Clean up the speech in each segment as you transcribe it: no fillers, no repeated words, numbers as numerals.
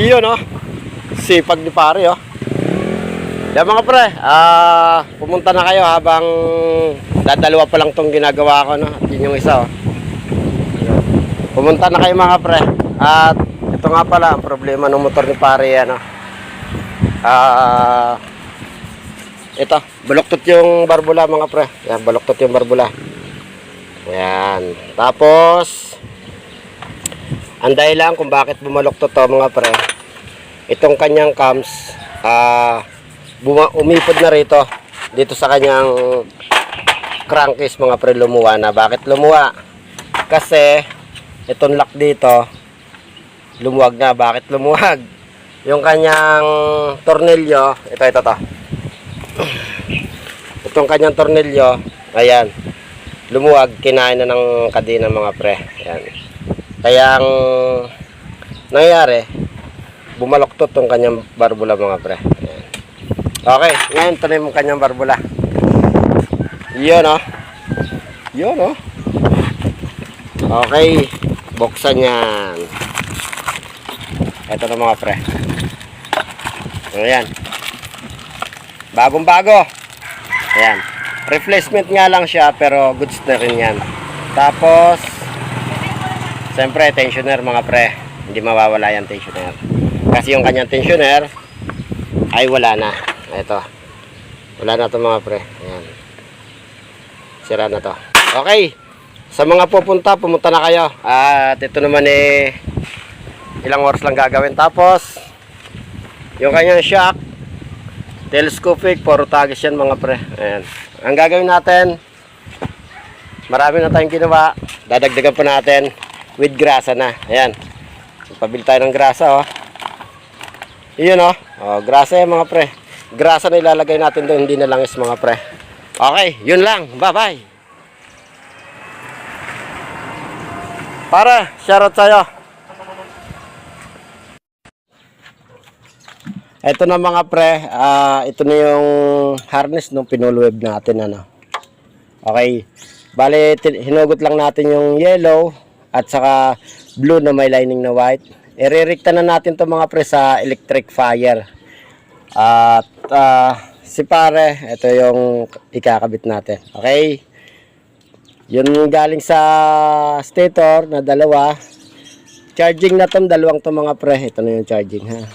Iyon oh. Sipag ni pare oh. Yan mga pre, pumunta na kayo habang dadalawa pa lang tong ginagawa ko no. At yun yung isa oh. Pumunta na kayo mga pre. At ito nga pala ang problema ng motor ni pare ano. Ito, baluktot yung barbula mga pre. Yan, baluktot yung barbula. Yan. Tapos ang dahilan kung bakit bumaluktot to mga pre, itong kanyang cams umipod na rito dito sa kanyang crankcase mga pre, lumuwa na. Bakit lumuwa? Kasi itong lock dito lumuwag na. Bakit lumuwag? Yung kanyang tornilyo, ito to. Itong kanyang tornilyo, ayan, lumuwag, kinain na ng kadena mga pre. Ayan. Kaya ang nangyari, bumaloktot tong kanyang barbula mga pre. Ayan. Okay, ngayon tuloy mo kanyang barbula. Yun oh. Yun oh. Okay, buksan yan. Ito na mga pre. Ayan. Bagong bago. Ayan. Replacement nga lang siya pero goods na rin yan. Tapos siyempre tensioner mga pre. Hindi mawawala yung tensioner. Kasi yung kanyang tensioner ay wala na. Ito. Wala na to mga pre. Ayan. Sira na to. Okay. Sa mga pumunta na kayo. At ito naman ilang oras lang gagawin. Tapos yung kanyang shock telescopic, puro tagis yan mga pre. Ayan. Ang gagawin natin, marami na tayong ginawa. Dadagdagan pa natin with grasa na. Ayan. Pabili tayo ng grasa oh. Iyon oh. Oh, grasa yan mga pre. Grasa na ilalagay natin doon, hindi na langis mga pre. Okay, yun lang. Bye-bye. Para, shoutout sa'yo. Ito na mga pre, ito na yung harness nung pinulweb natin ano. Okay. Bale, hinugot lang natin yung yellow at saka blue na may lining na white. Iririkta na natin to mga pre sa electric fire. At si pare, ito yung ikakabit natin. Okay. Yun galing sa stator na dalawa. Charging na tong dalawang to mga pre. Ito na yung charging ha.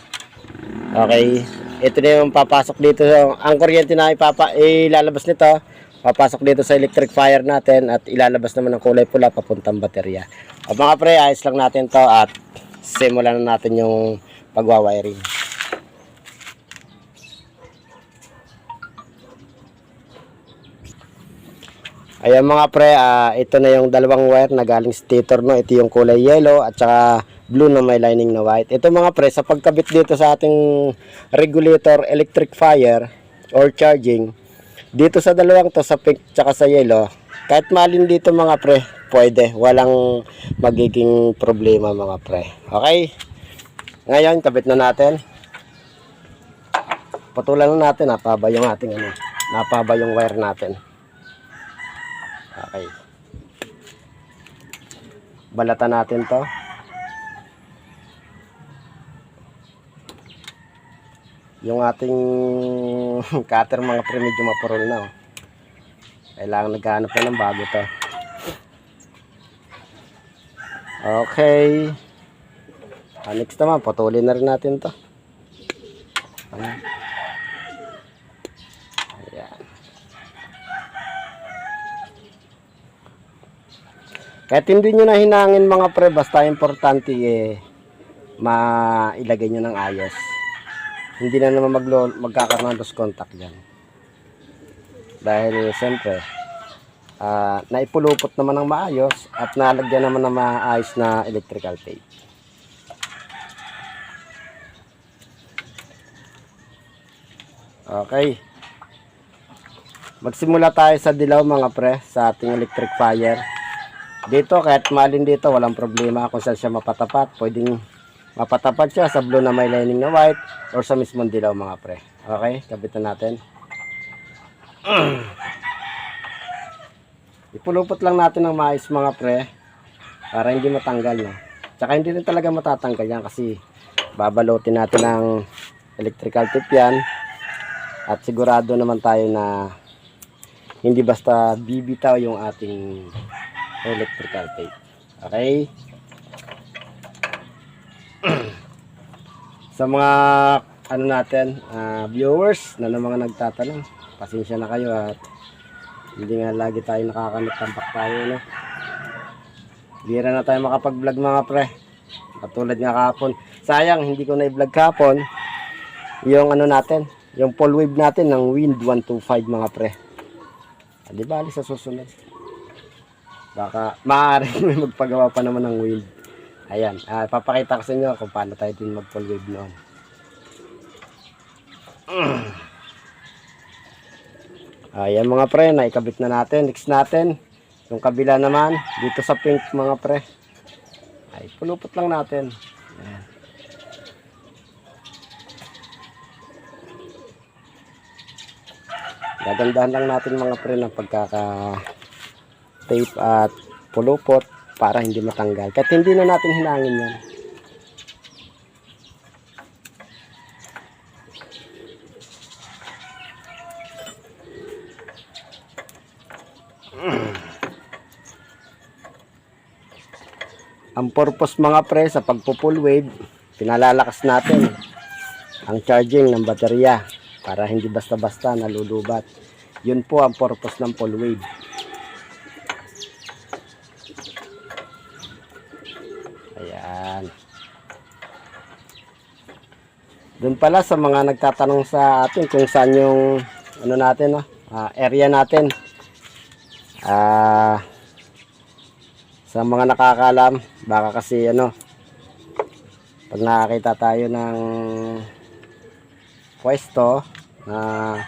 Okay, ito na yung papasok dito. Ang kuryente na ilalabas nito, papasok dito sa electric fire natin at ilalabas naman ng kulay pula papuntang baterya. O mga pre, ayos lang natin to at simulan na natin yung pagwawiring. Ayan mga pre, ito na yung dalawang wire na galing stator no. Ito yung kulay yellow at saka blue na may lining na white. Ito mga pre, sa pagkabit dito sa ating regulator electric fire or charging, dito sa dalawang to, sa pink tsaka sa yellow, kahit malin dito mga pre, pwede. Walang magiging problema mga pre. Okay? Ngayon, kabit na natin. Patulan na natin, napaba yung ating napaba yung wire natin. Okay. Balatan natin to. Yung ating cutter mga pre, medyo mapurol na oh. Kailangan naghahanap na ng bago to. Okay. Next naman, putulin na rin natin to. Ayan. Kahit hindi nyo na hinangin mga pre, basta importante mailagay nyo ng ayos. Hindi na naman magkakaroon ng loose contact dyan. Dahil siyempre naipulupot naman ng maayos at nalagyan naman ng maayos na electrical tape. Okay. Magsimula tayo sa dilaw mga pre, sa ating electric fire. Dito, kahit malin dito, walang problema kung saan siya mapatapat. Pwedeng mapatapat siya sa blue na may lining na white or sa mismong dilaw mga pre. Okay, kabitan natin. Ipulupot lang natin ng maayos mga pre para hindi matanggal no. Tsaka hindi rin talaga matatanggal yan kasi babalutin natin ng electrical tape yan. At sigurado naman tayo na hindi basta bibitaw yung ating electrical tape. Okay? Sa mga ano natin, viewers na mga nagtatanong, pasensya na kayo at hindi nga lagi tayo nakakamit, tampak tayo, no? Bira na tayo makapag-vlog mga pre. Katulad nga kahapon. Sayang, hindi ko na-vlog kahapon. Yung ano natin, yung full wave natin ng Wind 125 mga pre. Di ba, sa susunod. Baka, maaaring may magpagawa pa naman ng Wind. Ayan, papakita ko sa inyo kung paano tayo din mag-full wave noon. Ayan mga pre, naikabit na natin. Next natin, yung kabila naman, dito sa pink mga pre. Ay, pulupot lang natin. Ayan. Gagandahan lang natin mga pre ng pagkaka-tape at pulupot para hindi matanggal. Kahit hindi na natin hinangin yan. Ang purpose mga pre sa pagpo-full wave, pinalalakas natin ang charging ng baterya para hindi basta-basta nalulubat. Yun po ang purpose ng full wave. Ayan. Doon pala sa mga nagtatanong sa atin kung saan yung ano natin, area natin. Sa mga nakakaalam, baka kasi pag nakakita tayo ng pwesto na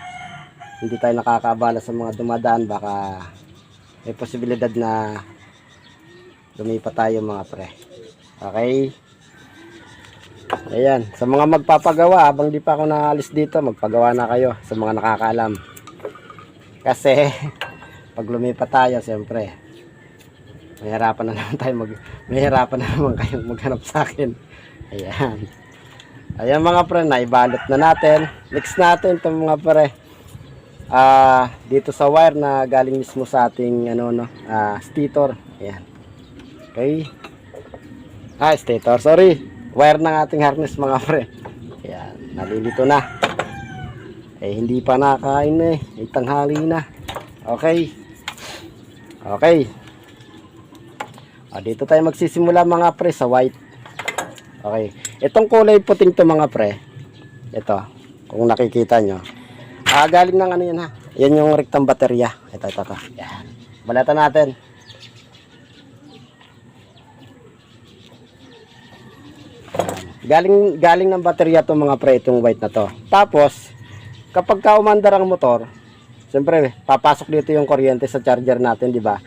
hindi tayo nakakaabala sa mga dumadaan, baka may posibilidad na lumipat tayo mga pre. Okay? Ayan, sa mga magpapagawa, habang di pa ako naalis dito, magpagawa na kayo sa mga nakakaalam. Kasi pag lumipat tayo, siyempre mahirapan na naman kayong maghanap sa akin. Ayan. Ayan mga pre, naibalot na natin. Next natin itong mga pre. Dito sa wire na galing mismo sa ating stator. Ayan. Okay. Stator, sorry. Wire ng ating harness mga pre. Ayan, nalilito na. Hindi pa nakain eh. Tanghali na. Okay. Okay. Dito tayo magsisimula mga pre sa white. Okay. Itong kulay puting to mga pre. Ito. Kung nakikita nyo. Galing ng ano yan ha. Yan yung rectang baterya. Ito. Yan. Balatan natin. Galing ng baterya to mga pre. Itong white na to. Tapos, kapag umandar ang motor, siyempre, papasok dito yung kuryente sa charger natin, di ba?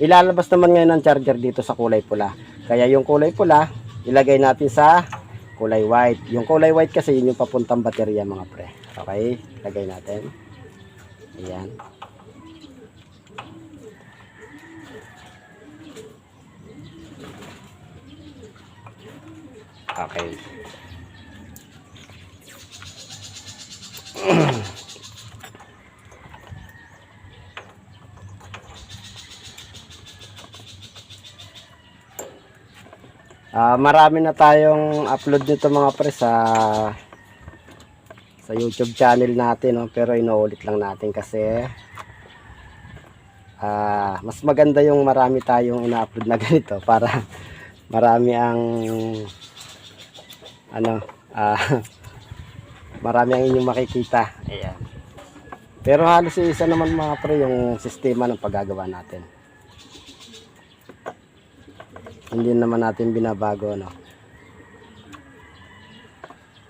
Ilalabas naman ngayon ang charger dito sa kulay pula. Kaya yung kulay pula, ilagay natin sa kulay white. Yung kulay white kasi yun yung papuntang baterya mga pre. Okay, ilagay natin. Ayan. Okay. Marami na tayong upload nito mga pre sa YouTube channel natin, no? Pero inuulit lang natin kasi mas maganda yung marami tayong ina-upload na ganito para marami ang marami ang inyong makikita. Ayan. Pero halos isa naman mga pre yung sistema ng paggagawa natin. Hindi naman natin binabago, no?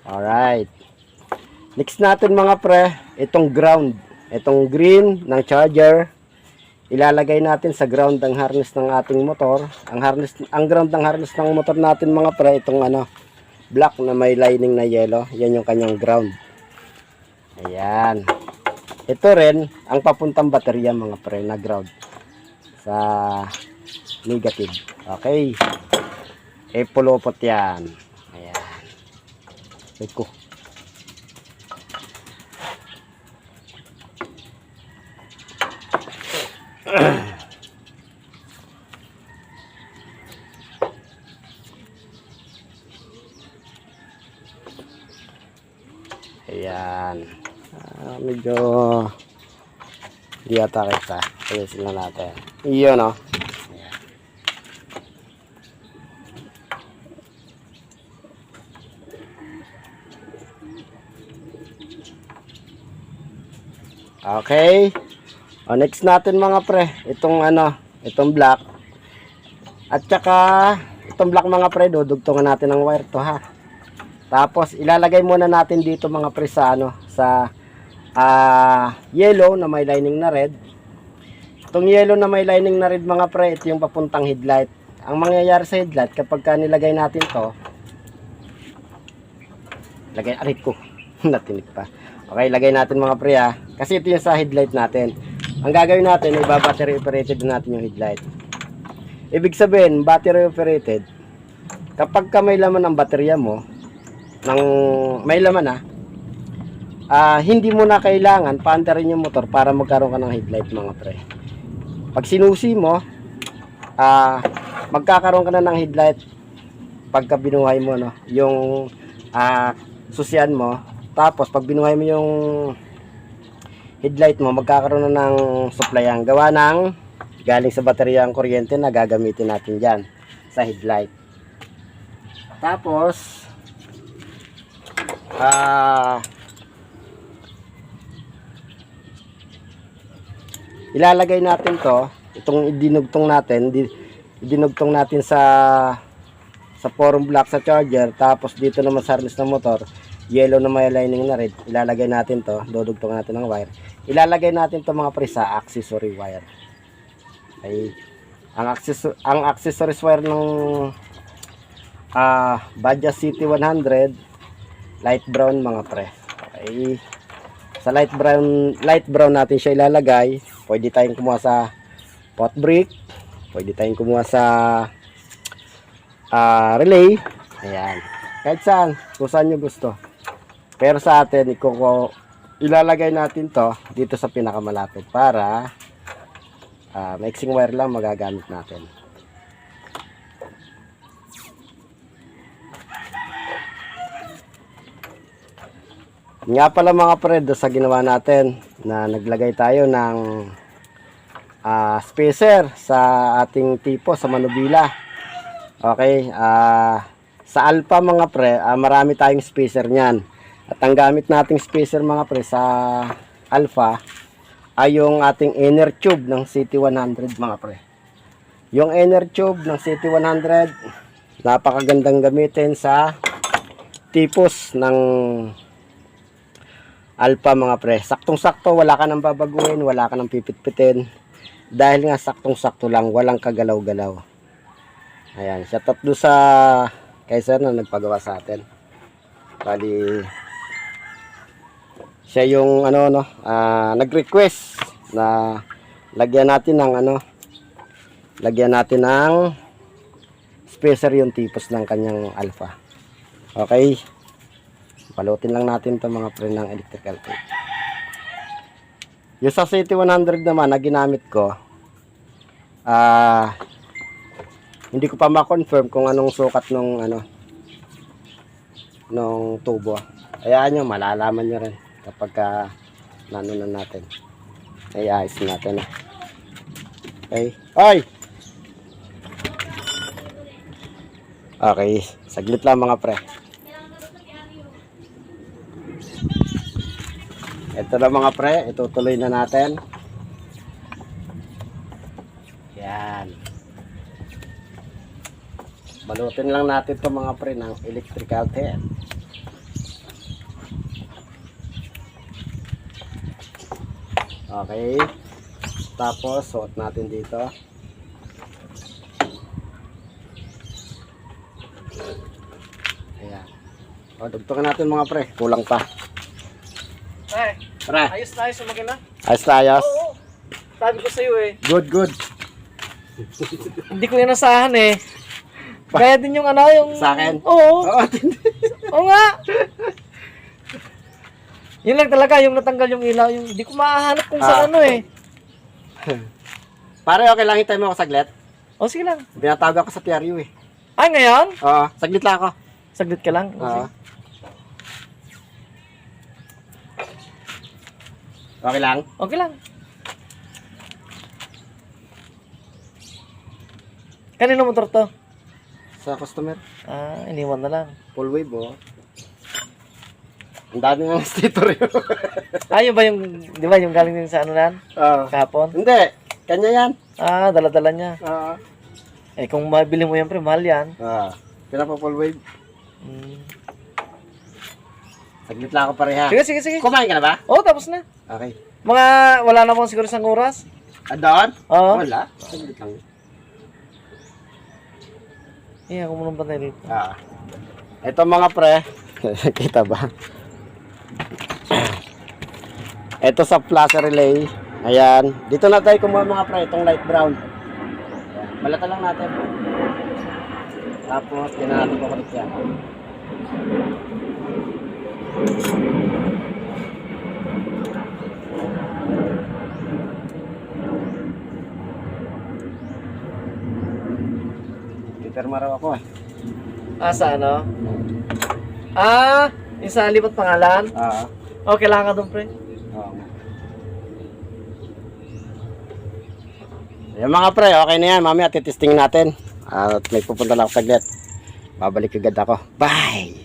Alright. Next natin mga pre, itong ground. Itong green ng charger. Ilalagay natin sa ground ng harness ng ating motor. Ang ground ng harness ng motor natin mga pre, itong black na may lining na yellow. Yan yung kanyang ground. Ayan. Ito rin, ang papuntang baterya mga pre, na ground. Sa negative. Okay. Pulupot yan. Ayan. ko. Ayan. Medyo di ata kita. Ayusin na natin. Iyon, no? Ayan. Okay. O, next natin mga pre. Itong itong black. At saka itong black mga pre, dudugtungan natin ng wire to ha. Tapos ilalagay muna natin dito mga pre sa sa yellow na may lining na red. Itong yellow na may lining na red mga pre, ito yung papuntang headlight. Ang mangyayari sa headlight kapag nilagay natin to, lagay arit ko. Natinik pa. Okay, lagay natin mga pre ha. Kasi ito yung sa headlight natin. Ang gagawin natin, iba-battery operated natin yung headlight. Ibig sabihin, battery operated, kapag may laman ang baterya mo, may laman hindi mo na kailangan paandarin yung motor para magkaroon ka ng headlight mga pre. Pag sinusi mo, magkakaroon ka na ng headlight pagka binuhay mo yung susian mo. Tapos pag binuhay mo yung headlight mo, magkakaroon na ng supply ang gawa ng galing sa baterya ang kuryente na gagamitin natin dyan sa headlight. Tapos ilalagay natin to, itong idinugtong natin sa forum block sa charger. Tapos dito naman sa harness ng motor, yellow na may lining na red, ilalagay natin to, dudugtong natin ng wire. Ilalagay natin to mga pre sa accessory wire. Okay. Ang accessories wire ng Bajaj City 100 light brown mga pre. Okay. Sa light brown natin siya ilalagay. Pwede tayong kumuha sa pot brick, pwede tayong kumuha sa relay. Ayan. Kahit saan, kung saan nyo gusto. Pero sa atin, ilalagay natin to dito sa pinakamalapit para mixing wire lang magagamit natin. Nga pala mga pre, sa ginawa natin na naglagay tayo ng spacer sa ating tipo sa manubila. Okay, sa Alpha mga pre, marami tayong spacer niyan. At ang gamit nating spacer mga pre sa Alpha ay yung ating inner tube ng CT100 mga pre. Yung inner tube ng CT100, napakagandang gamitin sa tipos ng Alpha mga pre. Saktong-sakto, wala ka nang babaguhin, wala ka nang pipit-pitin. Dahil nga saktong-sakto lang, walang kagalaw-galaw. Ayan, shout out doon sa kay sir na nagpagawa sa atin. Bali, siya yung nag-request na lagyan natin ng spacer yung tipos ng kanyang Alpha. Okay. Palutin lang natin ito mga pre ng electrical tape. Yung sa City 100 naman na ginamit ko, hindi ko pa ma-confirm kung anong sukat nung tubo. Hayaan nyo, malalaman nyo rin kapag nanunan natin. Ay, ayos natin. Okay. Ay! Okay, saglit lang mga pre. Ito na mga pre, itutuloy na natin. Yan. Balutin lang natin ito mga pre ng electrical tape. Okay. Tapos, suot natin dito. Ayan. O, dugtungan natin mga pre. Kulang pa. Ayos na ayos yung makina. Ayos na ayos. Oo. Sabi ko sa'yo eh. Good, good. Hindi ko inasahan eh. Kaya din yung yung... Sa akin? Oo. Oo. Oo nga. Yun lang talaga, yung natanggal yung ilaw, yung hindi ko mahanap kung saan ano eh. Pare, okay lang, hintay mo ako saglit. O sige lang. Binatawag ako sa PRU eh. Ay, ngayon? Oo, saglit lang ako. Saglit ka lang. O, Oo. sige. Okay lang? Okay lang. Kanino motor to? Sa customer. Ah, iniwan na lang. Full wave, oh. Ang dami nga stator yun. Ah, yun ba yung, di ba yung galing din sa ano nan? Oo. Kahapon? Hindi, kanya yan. Ah, dala-dala niya. Oo. Eh, kung mabili mo yan, pre, mahal yan. Pinapa full wave. Hmm. Saglit lang ako pareha. Sige, sige, sige. Kumain ka na ba? Oo, tapos na. Okay. Mga, wala na pong siguro isang oras. Doon? Oo. Wala. Saglit lang. Iya, ako muna bantay dito. Ito mga pre. Kita ba? Ito sa Plaza Relay. Ayan. Dito na tayo kumuha mga pre. Itong light brown. Ayan. Balata lang natin. Tapos, natin ko kulit yan. Pirma raw ako eh. Ah, sa ano? Ah, yung sa lipat pangalan? Oh, kailangan ka doon, pre. Oo. Yung mga pre, okay na yan. Mamaya titesting natin. At may pupunta lang ako saglit. Babalik agad ako. Bye!